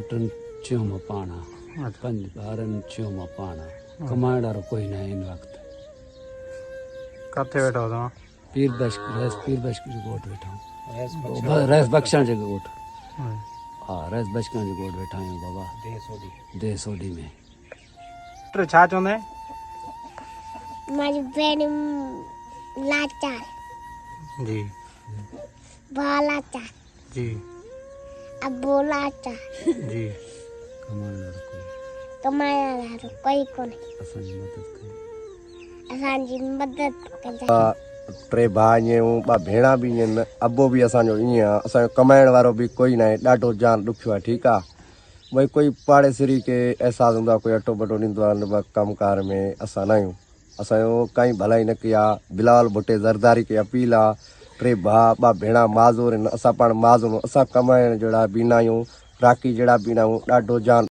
Putin चियो में पाना 5 ॿारनि चियो में पाना कमाइण वारो कोई ना इन वक्त किथे वेठो तव्हां? पीर बख्श जो गोठ वेठा हूं रैस बख्शण जो गोठ हाँ रैस बख्शण जो गोठ वेठा आहियूं बाबा देह सोडी में छा चवंदा आहिनि? मारी भेण लाचार जी बालाचार जी अबो लाचार जी कमाइण वारो कोई कोई असांजी मदद कंदा 3 भाउ आहियूं 2 भेणा बि आहिनि अबो बि असांजो ईअं आहे असांजो कमाइण वारो बि कोई न आहे ॾाढो जान ॾुखियो आहे ठीकु आहे भई कोई पाड़ेसिरी खे अहसासु हूंदो आहे कोई अटो बटो ॾींदो आहे कमकार में असां न आहियूं असांजो काई भलाई न कई आहे बिलावल भुट्टे ज़रदारी खे अपील आहे 3 भाउ 2 भेणा माज़ूर आहिनि असां पाण माज़ूर असां कमाइण जहिड़ा बि न आहियूं राखी जहिड़ा बि न आहियूं ॾाढो जान